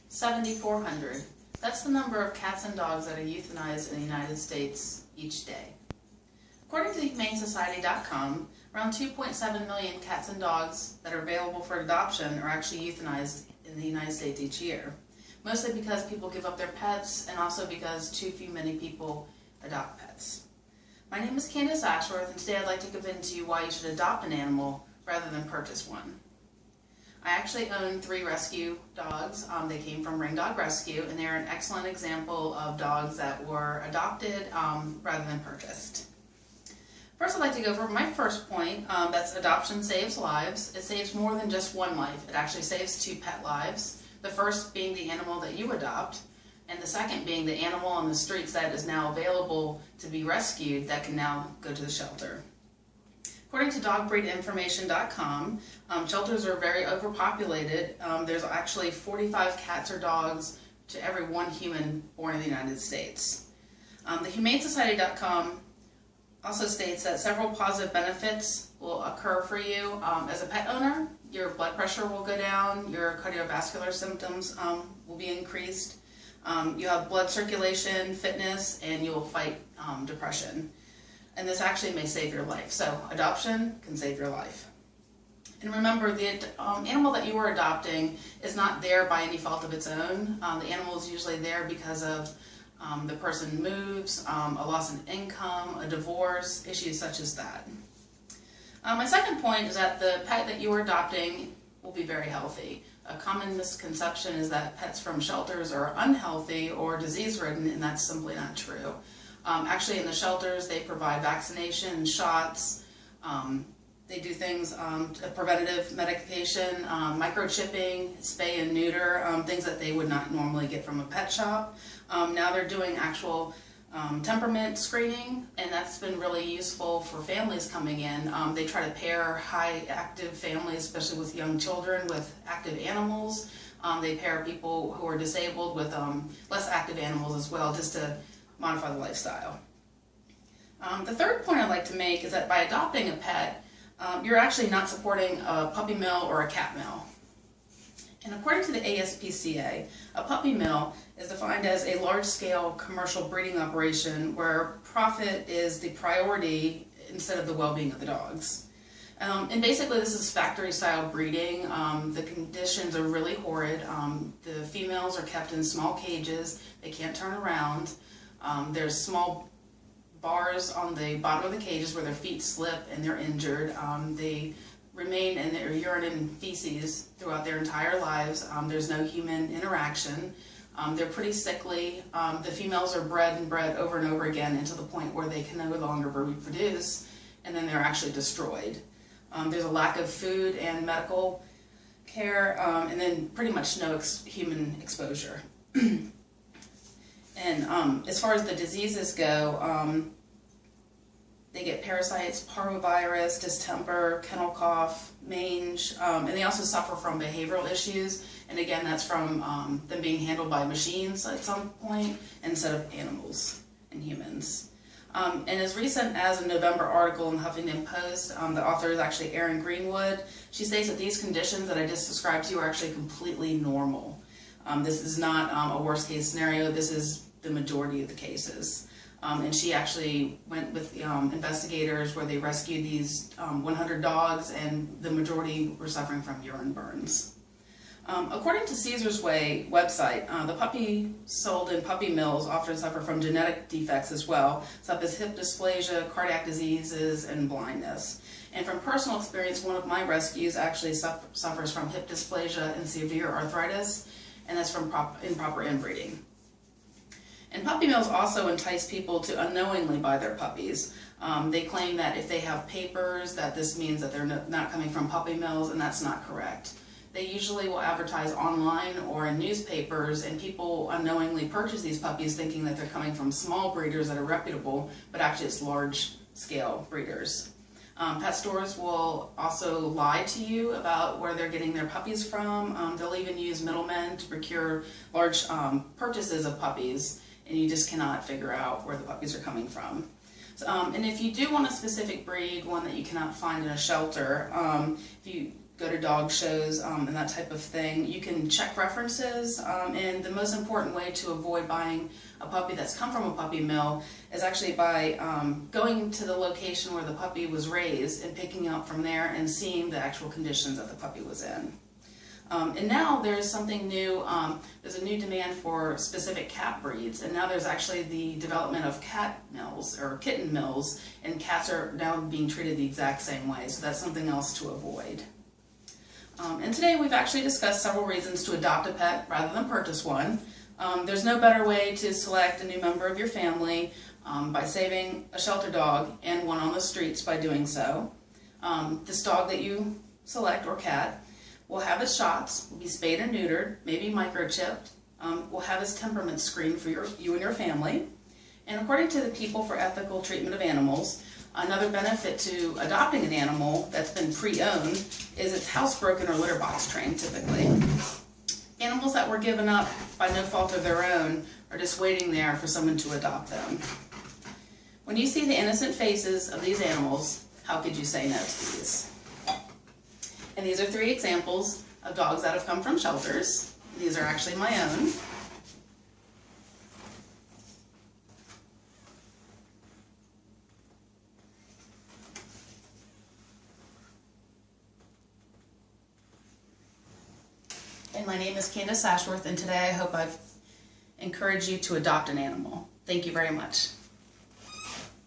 7,400. That's the number of cats and dogs that are euthanized in the United States each day. According to HumaneSociety.com, around 2.7 million cats and dogs that are available for adoption are actually euthanized in the United States each year. Mostly because people give up their pets and also because too many people adopt pets. My name is Candace Ashworth, and today I'd like to convince you why you should adopt an animal rather than purchase one. I actually own 3 rescue dogs. They came from Ring Dog Rescue, and they're an excellent example of dogs that were adopted rather than purchased. First, I'd like to go over my first point, that's adoption saves lives. It saves more than just one life. It actually saves 2 pet lives. The first being the animal that you adopt, and the second being the animal on the streets that is now available to be rescued that can now go to the shelter. According to dogbreedinformation.com, shelters are very overpopulated. There's actually 45 cats or dogs to every 1 human born in the United States. The HumaneSociety.com also states that several positive benefits will occur for you. As a pet owner, your blood pressure will go down, your cardiovascular symptoms will be increased, you have blood circulation, fitness, and you will fight depression. And this actually may save your life. So adoption can save your life. And remember, the animal that you are adopting is not there by any fault of its own. The animal is usually there because of the person moves, a loss in income, a divorce, issues such as that. My second point is that the pet that you are adopting will be very healthy. A common misconception is that pets from shelters are unhealthy or disease-ridden, and that's simply not true. Actually, in the shelters, they provide vaccination, shots, they do things, preventative medication, microchipping, spay and neuter, things that they would not normally get from a pet shop. Now they're doing actual temperament screening, and that's been really useful for families coming in. They try to pair high active families, especially with young children, with active animals. They pair people who are disabled with less active animals as well, just to modify the lifestyle. The third point I'd like to make is that by adopting a pet, you're actually not supporting a puppy mill or a cat mill. And according to the ASPCA, a puppy mill is defined as a large-scale commercial breeding operation where profit is the priority instead of the well-being of the dogs. And basically this is factory-style breeding. The conditions are really horrid. The females are kept in small cages. They can't turn around. There's small bars on the bottom of the cages where their feet slip and they're injured. They remain in their urine and feces throughout their entire lives. There's no human interaction. They're pretty sickly. The females are bred over and over again until the point where they can no longer reproduce, and then they're actually destroyed. There's a lack of food and medical care, and then pretty much no human exposure. And as far as the diseases go, they get parasites, parvovirus, distemper, kennel cough, mange, and they also suffer from behavioral issues. And again, that's from them being handled by machines at some point instead of animals and humans. And as recent as a November article in Huffington Post, the author is actually Erin Greenwood. She states that these conditions that I just described to you are actually completely normal. This is not a worst case scenario. This is the majority of the cases. And she actually went with investigators where they rescued these 100 dogs, and the majority were suffering from urine burns. According to Caesar's Way website, the puppies sold in puppy mills often suffer from genetic defects as well, such as hip dysplasia, cardiac diseases, and blindness. And from personal experience, one of my rescues actually suffers from hip dysplasia and severe arthritis, and that's from improper inbreeding. And puppy mills also entice people to unknowingly buy their puppies. They claim that if they have papers, that this means that they're not coming from puppy mills, and that's not correct. They usually will advertise online or in newspapers, and people unknowingly purchase these puppies thinking that they're coming from small breeders that are reputable, but actually it's large-scale breeders. Pet stores will also lie to you about where they're getting their puppies from. They'll even use middlemen to procure large purchases of puppies, and you just cannot figure out where the puppies are coming from. And if you do want a specific breed, one that you cannot find in a shelter, if you go to dog shows and that type of thing. You can check references, and the most important way to avoid buying a puppy that's come from a puppy mill is actually by going to the location where the puppy was raised and picking up from there and seeing the actual conditions that the puppy was in. And now there's something new, there's a new demand for specific cat breeds, and now there's actually the development of cat mills or kitten mills, and cats are now being treated the exact same way, so that's something else to avoid. And today we've actually discussed several reasons to adopt a pet rather than purchase one. There's no better way to select a new member of your family by saving a shelter dog and one on the streets by doing so. This dog that you select, or cat, will have his shots, will be spayed and neutered, maybe microchipped, will have his temperament screened for you and your family. And according to the People for Ethical Treatment of Animals, another benefit to adopting an animal that's been pre-owned is it's housebroken or litter box trained typically. Animals that were given up by no fault of their own are just waiting there for someone to adopt them. When you see the innocent faces of these animals, how could you say no to these? And these are 3 examples of dogs that have come from shelters. These are actually my own. And my name is Candace Ashworth, and today I hope I've encouraged you to adopt an animal. Thank you very much.